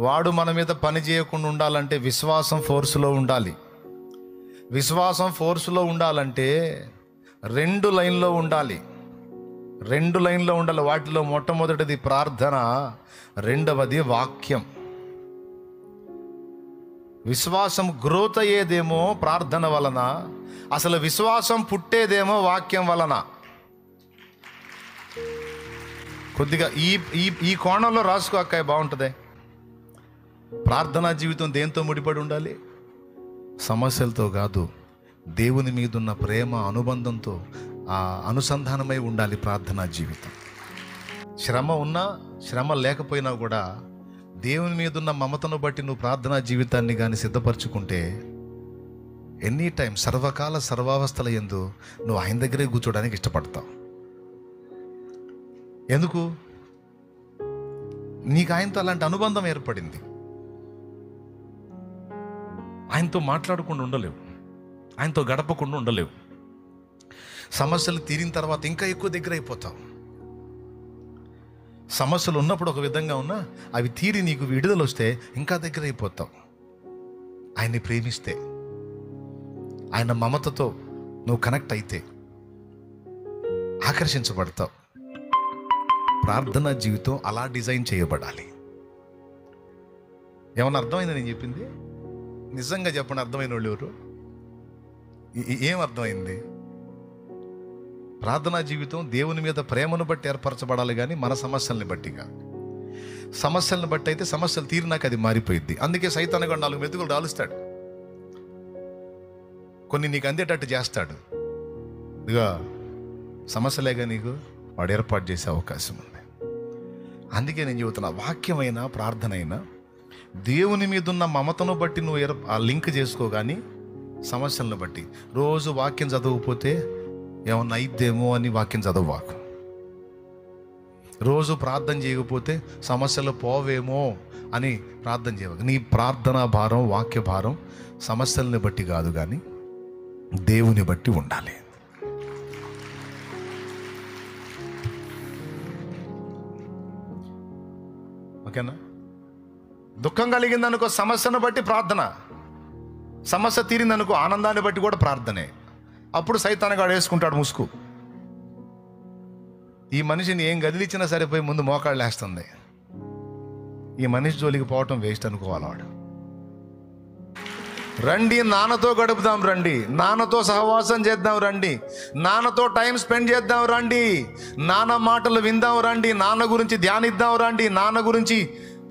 వాడు మన మీద పని చేయకుండా ఉండాలంటే విశ్వాసం ఫోర్స్లో ఉండాలి. విశ్వాసం ఫోర్స్లో ఉండాలంటే 2 లైన్లో ఉండాలి. 2 లైన్లో ఉండాలి. వాటిలో మొట్టమొదటిది ప్రార్థన, రెండవది వాక్యం. విశ్వాసం గ్రోత్ అయ్యేదేమో ప్రార్థన వలన, అసలు విశ్వాసం పుట్టేదేమో వాక్యం వలన. కొద్దిగా ఈ కోణంలో రాసుకో అక్కయ్య, బాగుంటుంది. ప్రార్థనా జీవితం దేంతో ముడిపడి ఉండాలి? సమస్యలతో కాదు, దేవుని మీద ఉన్న ప్రేమ అనుబంధంతో అనుసంధానమై ఉండాలి ప్రార్థనా జీవితం. శ్రమ ఉన్నా శ్రమ లేకపోయినా కూడా దేవుని మీద ఉన్న మమతను బట్టి నువ్వు ప్రార్థనా జీవితాన్ని కానీ సిద్ధపరచుకుంటే ఎనీ టైం సర్వకాల సర్వావస్థల యందు నువ్వు ఆయన దగ్గరే కూర్చోడానికి ఇష్టపడతావు. ఎందుకు? నీకు ఆయనతో అలాంటి అనుబంధం ఏర్పడింది. ఆయనతో మాట్లాడకుండా ఉండలేవు, ఆయనతో గడపకుండా ఉండలేవు. సమస్యలు తీరిన తర్వాత ఇంకా ఎక్కువ దగ్గర అయిపోతావు. సమస్యలు ఉన్నప్పుడు ఒక విధంగా ఉన్నా అవి తీరి నీకు విడుదల వస్తే ఇంకా దగ్గర అయిపోతావు. ఆయన్ని ప్రేమిస్తే, ఆయన మమతతో నువ్వు కనెక్ట్ అయితే ఆకర్షించబడతావు. ప్రార్థనా జీవితం అలా డిజైన్ చేయబడాలి. ఏమన్నా అర్థమైంది నేను చెప్పింది? నిజంగా చెప్పండి, అర్థమైన వాళ్ళు ఎవరు? ఏం అర్థమైంది? ప్రార్థనా జీవితం దేవుని మీద ప్రేమను బట్టి ఏర్పరచబడాలి, కానీ మన సమస్యల్ని బట్టి కాదు. సమస్యలను బట్టి అయితే సమస్యలు తీరినాక అది మారిపోయింది. అందుకే సైతాను కూడా 4 మెతుకులు రాలుస్తాడు, కొన్ని నీకు అందేటట్టు చేస్తాడు. ఇదిగా సమస్యలేగా నీకు వాడు ఏర్పాటు చేసే అవకాశం ఉంది. అందుకే నేను చెబుతున్నా, వాక్యమైనా ప్రార్థన అయినా దేవుని మీద ఉన్న మమతను బట్టి నువ్వు ఆ లింక్ చేసుకో, కానీ సమస్యలను బట్టి రోజు వాక్యం చదవకపోతే ఏమన్నా అయిద్దేమో అని వాక్యం చదవవాకు. రోజు ప్రార్థన చేయకపోతే సమస్యలు పోవేమో అని ప్రార్థన చేయవాకు. నీ ప్రార్థనా భారం, వాక్య భారం సమస్యల్ని బట్టి కాదు, కానీ దేవుని బట్టి ఉండాలి. ఓకేనా? దుఃఖం కలిగిందనుకో సమస్యను బట్టి ప్రార్థన, సమస్య తీరిందనుకో ఆనందాన్ని బట్టి కూడా ప్రార్థనే. అప్పుడు సైతానుగాడు వేసుకుంటాడు ముసుగు. ఈ మనిషిని ఏం గదిలిచ్చినా సరిపోయి ముందు మోకాళ్ళు వేస్తుంది. ఈ మనిషి జోలికి పోవటం వేస్ట్ అనుకోవాలి వాడు. రండి నాన్నతో గడుపుదాం, రండి నాన్నతో సహవాసం చేద్దాం, రండి నాన్నతో టైం స్పెండ్ చేద్దాం, రండి నాన్న మాటలు విందాం, రండి నాన్న గురించి ధ్యానిద్దాం, రండి నాన్న గురించి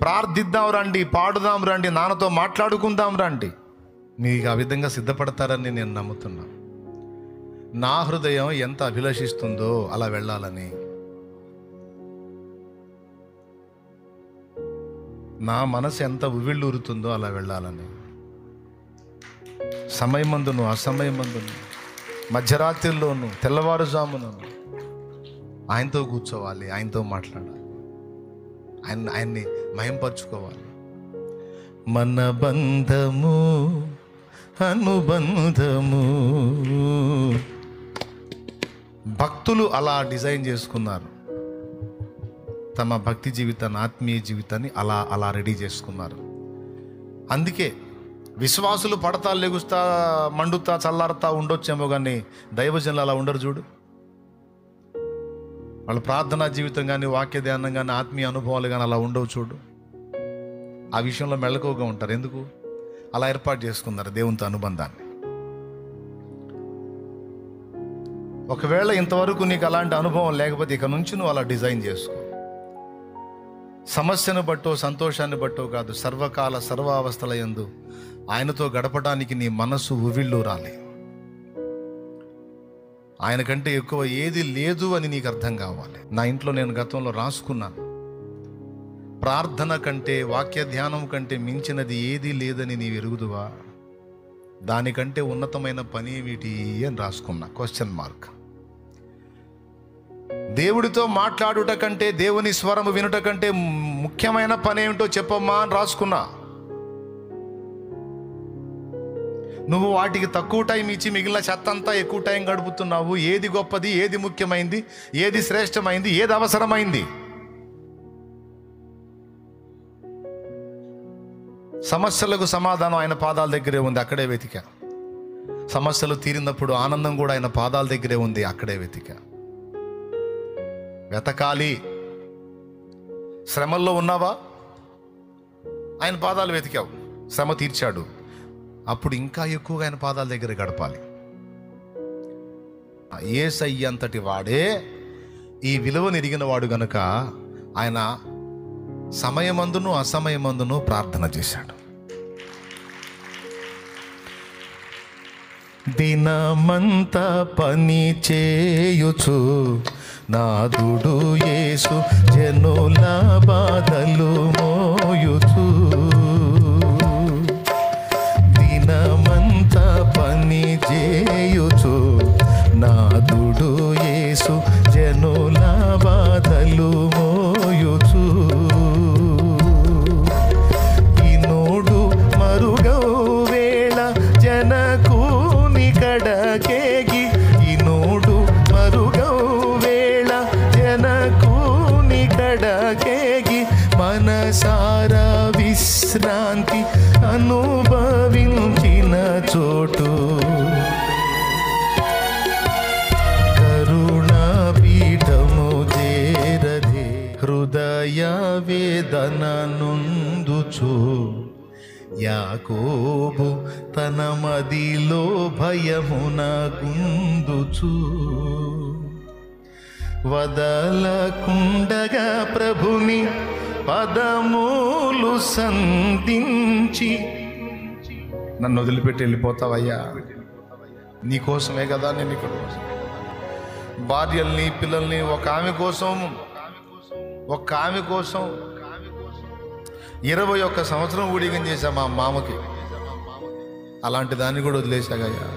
ప్రార్థిద్దాం, రండి పాడుదాం, రండి నాన్నతో మాట్లాడుకుందాం, రండి. మీకు ఆ విధంగా సిద్ధపడతారని నేను నమ్ముతున్నా. నా హృదయం ఎంత అభిలషిస్తుందో అలా వెళ్ళాలని, నా మనసు ఎంత ఉవ్విళ్ళూరుతుందో అలా వెళ్ళాలని, సమయమందును అసమయమందును, మధ్యరాత్రిలోను తెల్లవారుజామును ఆయనతో కూర్చోవాలి, ఆయనతో మాట్లాడాలి, ఆయన్ని మహింపరచుకోవాలి. మన బంధము అనుబంధము. భక్తులు అలా డిజైన్ చేసుకున్నారు, తమ భక్తి జీవితాన్ని, ఆత్మీయ జీవితాన్ని అలా రెడీ చేసుకున్నారు. అందుకే విశ్వాసులు పడతా లెగుస్తా మండుతా చల్లారుతా ఉండొచ్చేమో, కానీ దైవజనులు అలా ఉండరు. చూడు, వాళ్ళ ప్రార్థనా జీవితం కానీ, వాక్య ధ్యానం కానీ, ఆత్మీయ అనుభవాలు కానీ అలా ఉండవు. చూడు, ఆ విషయంలో మెళకువగా ఉంటారు. ఎందుకు? అలా ఏర్పాటు చేసుకున్నారు దేవునితో అనుబంధాన్ని. ఒకవేళ ఇంతవరకు నీకు అలాంటి అనుభవం లేకపోతే ఇక నుంచి నువ్వు అలా డిజైన్ చేసుకో. సమస్యను బట్టో సంతోషాన్ని బట్టో కాదు, సర్వకాల సర్వావస్థల యందు ఆయనతో గడపడానికి నీ మనస్సు ఉవ్విళ్ళూరాలి. ఆయన కంటే ఎక్కువ ఏది లేదు అని నీకు అర్థం కావాలి. నా ఇంట్లో నేను గతంలో రాసుకున్నాను, ప్రార్థన కంటే, వాక్య ధ్యానం కంటే మించినది ఏదీ లేదని నీవు ఎరుగుదువా? దానికంటే ఉన్నతమైన పని ఏమిటి అని రాసుకున్నా, క్వశ్చన్ మార్క్. దేవుడితో మాట్లాడుట కంటే, దేవుని స్వరము వినుట కంటే ముఖ్యమైన పని ఏమిటో చెప్పమ్మా అని రాసుకున్నా. నువ్వు వాటికి తక్కువ టైం ఇచ్చి మిగిలిన చెత్తంతా ఎక్కువ టైం గడుపుతున్నావు. ఏది గొప్పది, ఏది ముఖ్యమైంది, ఏది శ్రేష్టమైంది, ఏది అవసరమైంది? సమస్యలకు సమాధానం ఆయన పాదాల దగ్గరే ఉంది, అక్కడే వెతికా. సమస్యలు తీరినప్పుడు ఆనందం కూడా ఆయన పాదాల దగ్గరే ఉంది, అక్కడే వెతికా. వెతకాలి. శ్రమల్లో ఉన్నావా? ఆయన పాదాలు వెతికావు, శ్రమ తీర్చాడు. అప్పుడు ఇంకా ఎక్కువగా ఆయన పాదాల దగ్గర గడపాలి. యేసయ్య అంతటి వాడే ఈ విలువను ఎరిగిన వాడు గనుక ఆయన సమయమందును అసమయమందును ప్రార్థన చేశాడు. దినమంతా పని చేయుచు నాదుడు యేసు జనుల బాధలు మోయుచు. దినమంతా పని చేయుచు నాదుడు యేసు జనుల బాధలు మోయుచు. ఇనుడు మరుగౌ వేళ జనకూని కడకేగి. ఇనుడు మరుగౌ వేళ జనకూని కడకేగి. మనసారా విశ్రాంతి అనుభవించిన చోటు కరుణాపీఠము చేరదే. హృదయ వేదన నొందుచు యాకోబు తన మదిలో భయమున గుందుచు. వదలకుండగా ప్రభుని పదములు సంధించి, నన్ను వదిలిపెట్టి వెళ్ళిపోతావయ్యా, నీకోసమే కదా నేను ఇక్కడ. భార్యల్ని పిల్లల్ని ఒక ఆమె కోసం 21 సంవత్సరం ఊడిగం చేశా మా మామకి. అలాంటి దాన్ని కూడా వదిలేశాగయ్యా.